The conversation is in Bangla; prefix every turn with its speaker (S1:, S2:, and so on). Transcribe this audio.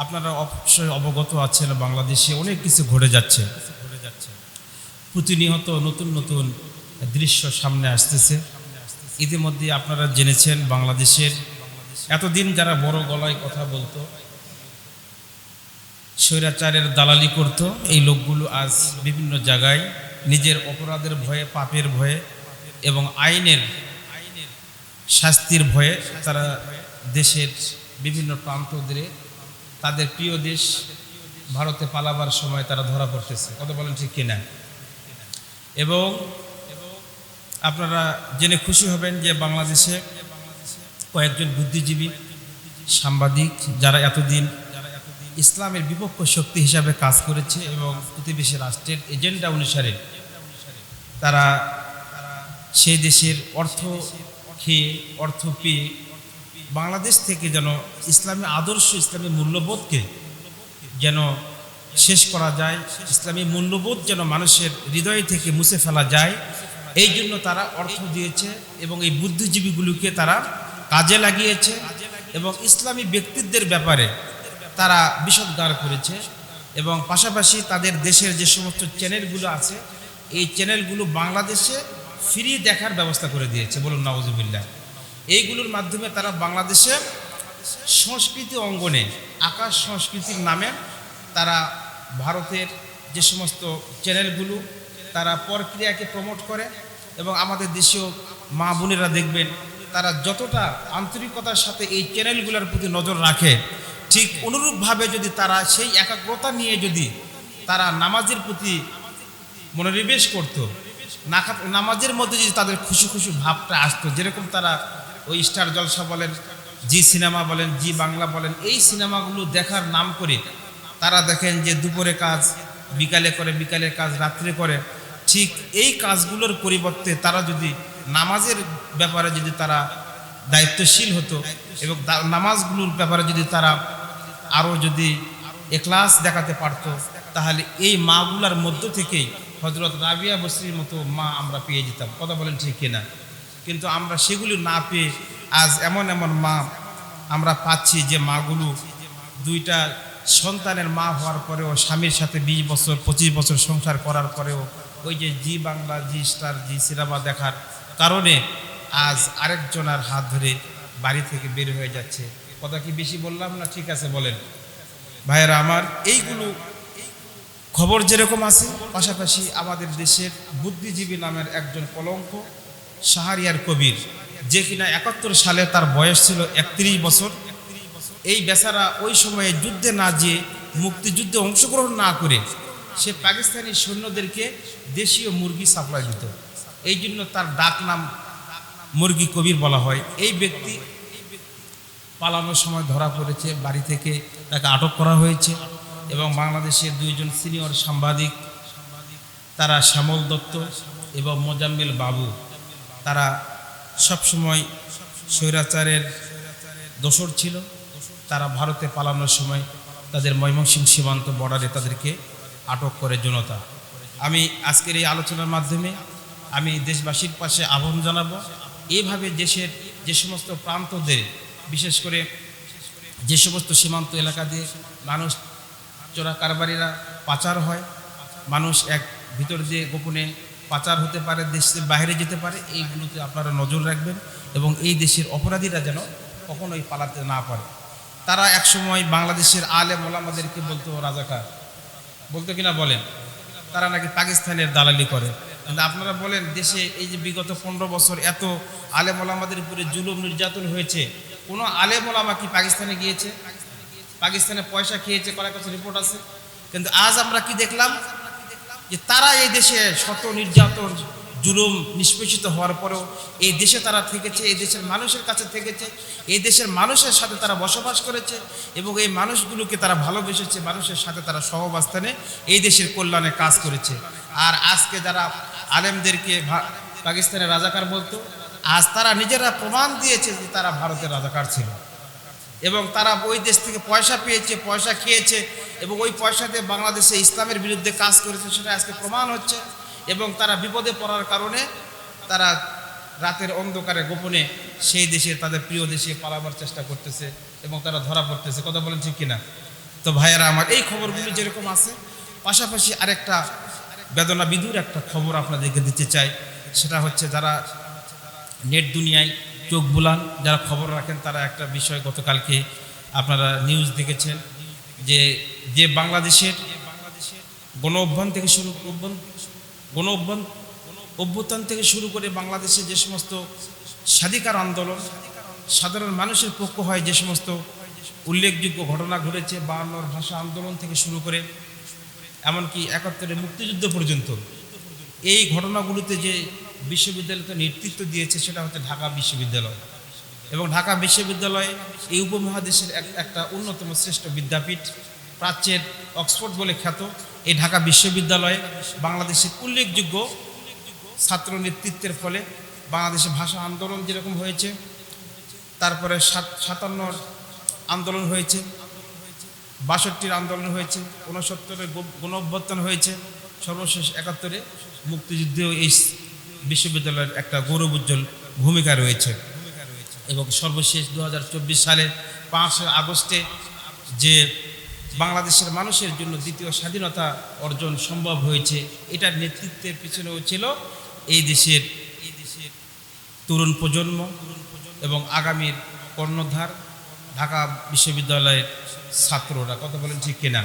S1: আপনারা অবশ্যই অবগত আছেন বাংলাদেশে অনেক কিছু ঘটে যাচ্ছে। প্রতিনিয়ত নতুন নতুন দৃশ্য সামনে আসতেছে। ইতিমধ্যে আপনারা জেনেছেন বাংলাদেশের এতদিন যারা বড় গলায় কথা বলতো, স্বৈরাচারের দালালি করত, এই লোকগুলো আজ বিভিন্ন জায়গায় নিজের অপরাধের ভয়ে, পাপের ভয়ে এবং আইনের শাস্তির ভয়ে তারা দেশের বিভিন্ন প্রান্ত ধরে তাদের প্রিয় দেশ ভারতে পালাবার সময় তারা ধরা পড়তেছে। কথা বলেন ঠিক কিনা? এবং আপনারা জেনে খুশি হবেন যে বাংলাদেশে কয়েকজন বুদ্ধিজীবী, সাংবাদিক যারা এতদিন ইসলামের বিপক্ষ শক্তি হিসাবে কাজ করেছে এবং প্রতিবেশী রাষ্ট্রের এজেন্ডা অনুসারে তারা সেই দেশের অর্থ খেয়ে, অর্থ পেয়ে বাংলাদেশ থেকে যেন ইসলামী আদর্শ, ইসলামী মূল্যবোধকে যেন শেষ করা যায়, ইসলামী মূল্যবোধ যেন মানুষের হৃদয় থেকে মুছে ফেলা যায়, এই জন্য তারা অর্থ দিয়েছে এবং এই বুদ্ধিজীবীগুলোকে তারা কাজে লাগিয়েছে এবং ইসলামী ব্যক্তিত্বের ব্যাপারে তারা বিষোদ্গার করেছে এবং পাশাপাশি তাদের দেশের যে সমস্ত চ্যানেলগুলো আছে এই চ্যানেলগুলো বাংলাদেশে ফ্রি দেখার ব্যবস্থা করে দিয়েছে। বলুন নাউজুবিল্লাহ। এইগুলোর মাধ্যমে তারা বাংলাদেশে সংস্কৃতি অঙ্গনে, আকাশ সংস্কৃতির নামে তারা ভারতের যে সমস্ত চ্যানেলগুলো তারা পরক্রিয়াকে প্রমোট করে এবং আমাদের দেশীয় মা বোনেরা দেখবেন তারা যতটা আন্তরিকতার সাথে এই চ্যানেলগুলোর প্রতি নজর রাখে, ঠিক অনুরূপভাবে যদি তারা সেই একাগ্রতা নিয়ে যদি তারা নামাজের প্রতি মনোনিবেশ করত, নামাজের মধ্যে যদি তাদের খুশি খুশি ভাবটা আসতো, যেরকম তারা ওই স্টার জলসা বলেন, জি সিনেমা বলেন, জি বাংলা বলেন, এই সিনেমাগুলো দেখার নাম করে তারা দেখেন যে দুপুরে কাজ বিকালে করে, বিকালের কাজ রাত্রে করে, ঠিক এই কাজগুলোর পরিবর্তে তারা যদি নামাজের ব্যাপারে যদি তারা দায়িত্বশীল হতো এবং নামাজগুলোর ব্যাপারে যদি তারা আরও যদি এখলাস দেখাতে পারত, তাহলে এই মাগুলার মধ্য থেকেই হজরত রাবিয়া বসরির মতো মা আমরা পেয়ে যেতাম। কথা বলেন ঠিক কিনা? কিন্তু আমরা সেগুলি না পেয়ে আজ এমন এমন মা আমরা পাচ্ছি যে মাগুলো দুইটা সন্তানের মা হওয়ার পরেও স্বামীর সাথে 20 বছর 25 বছর সংসার করার পরেও ওই যে জি বাংলা, জি স্টার, জি সিনেমা দেখার কারণে আজ আরেকজনের হাত ধরে বাড়ি থেকে বের হয়ে যাচ্ছে। কথা কি বেশি বললাম না? ঠিক আছে বলেন ভাইয়েরা আমার। এইগুলো খবর যেরকম আছে, পাশাপাশি আমাদের দেশের বুদ্ধিজীবী নামের একজন কলঙ্ক শাহরিয়ার কবির, যে কিনা 71 সালে তার বয়স ছিল 31 বছর। এই বেচারা ওই সময়ে যুদ্ধে না যেয়ে, মুক্তিযুদ্ধে অংশগ্রহণ না করে সে পাকিস্তানি সৈন্যদেরকে দেশীয় মুরগি সাপ্লাই দিত। এই জন্য তার ডাক নাম মুরগি কবির বলা হয়। এই ব্যক্তি পালানোর সময় ধরা পড়েছে, বাড়ি থেকে তাকে আটক করা হয়েছে এবং বাংলাদেশের 2 জন সিনিয়র সাংবাদিক, তারা শ্যামল দত্ত এবং মোজাম্মেল বাবু, তারা সবসময় স্বৈরাচারের দোসর ছিল। তারা ভারতে পালানোর সময় তাদের ময়মনসিংহ সীমান্ত বর্ডারে তাদেরকে আটক করে জনতা। আমি আজকের এই আলোচনার মাধ্যমে আমি দেশবাসীর পাশে আহ্বান জানাবো, এইভাবে দেশের যে সমস্ত প্রান্তদের, বিশেষ করে যে সমস্ত সীমান্ত এলাকা দিয়ে মানুষ চোরা কারবারিরা পাচার হয়, মানুষ এক ভিতর দিয়ে গোপনে পাচার হতে পারে, দেশের বাইরে যেতে পারে, এইগুলোতে আপনারা নজর রাখবেন এবং এই দেশের অপরাধীরা যেন কখনোই পালাতে না পারে। তারা একসময় বাংলাদেশের আলেম ওলামাদেরকে বলতো রাজাকার, বলতো কিনা বলেন? তারা নাকি পাকিস্তানের দালালি করে। কিন্তু আপনারা বলেন, দেশে এই যে বিগত 15 বছর এত আলেম ওলামাদের উপরে জুলুম নির্যাতন হয়েছে, কোনো আলেম ওলামা কি পাকিস্তানে গিয়েছে? পাকিস্তানে পয়সা খেয়েছে, কয়েক কাছে রিপোর্ট আছে। কিন্তু আজ আমরা কি দেখলাম যে তারা এই দেশে শত নির্যাতন জুলুম নিষ্পেষিত হওয়ার পরেও এই দেশে তারা থেকেছে, এই দেশের মানুষের কাছে থেকেছে, এই দেশের মানুষের সাথে তারা বসবাস করেছে এবং এই মানুষগুলোকে তারা ভালোবেসেছে, মানুষের সাথে তারা সহাবস্থানে এই দেশের কল্যাণে কাজ করেছে। আর আজকে যারা আলেমদেরকে পাকিস্তানের রাজাকার বলতো, আজ তারা নিজেরা প্রমাণ দিয়েছে যে তারা ভারতের রাজাকার ছিল এবং তারা ওই দেশ থেকে পয়সা পেয়েছে, পয়সা খেয়েছে এবং ওই পয়সাতে বাংলাদেশে ইসলামের বিরুদ্ধে কাজ করেছে, সেটা আজকে প্রমাণ হচ্ছে। এবং তারা বিপদে পড়ার কারণে তারা রাতের অন্ধকারে গোপনে সেই দেশে, তাদের প্রিয় দেশে পালাবার চেষ্টা করতেছে এবং তারা ধরা পড়তেছে। কথা বলেন ঠিক কিনা? তো ভাইয়েরা আমার, এই খবরগুলো যেরকম আছে, পাশাপাশি আরেকটা বেদনা বিধুর একটা খবর আপনাদেরকে দিতে চাই। সেটা হচ্ছে, যারা নেট দুনিয়ায় চোখ বুলান, যারা খবর রাখেন, তারা একটা বিষয় গতকালকে আপনারা নিউজ দেখেছেন, যে বাংলাদেশের গণ অভ্যুত্থান থেকে শুরু করে বাংলাদেশে যে সমস্ত স্বাধিকার আন্দোলন, সাধারণ মানুষের পক্ষ হয় যে সমস্ত উল্লেখযোগ্য ঘটনা ঘটেছে, 52 ভাষা আন্দোলন থেকে শুরু করে এমনকি 71 মুক্তিযুদ্ধ পর্যন্ত, এই ঘটনাগুলোতে যে বিশ্ববিদ্যালয়তে নেতৃত্ব দিয়েছে সেটা হচ্ছে ঢাকা বিশ্ববিদ্যালয়। এবং ঢাকা বিশ্ববিদ্যালয় এই উপমহাদেশের একটা অন্যতম শ্রেষ্ঠ বিদ্যাপীঠ, প্রাচ্যের অক্সফোর্ড বলে খ্যাত। এই ঢাকা বিশ্ববিদ্যালয়ে বাংলাদেশের উল্লেখযোগ্য ছাত্র নেতৃত্বের ফলে বাংলাদেশে ভাষা আন্দোলন যেরকম হয়েছে, তারপরে 57 আন্দোলন হয়েছে, 62 আন্দোলন হয়েছে, 69 গণ অভ্যুত্থান হয়েছে, সর্বশেষ 71 মুক্তিযুদ্ধেও এই বিশ্ববিদ্যালয়ের একটা গৌরবোজ্জ্বল ভূমিকা রয়েছে। এবং সর্বশেষ 2024 সালের 5 আগস্টে যে বাংলাদেশের মানুষের জন্য দ্বিতীয় স্বাধীনতা অর্জন সম্ভব হয়েছে, এটার নেতৃত্বের পিছনেও ছিল এই দেশের তরুণ প্রজন্ম এবং আগামীর কর্ণধার ঢাকা বিশ্ববিদ্যালয়ের ছাত্ররা। কথা বলেন ঠিক কিনা?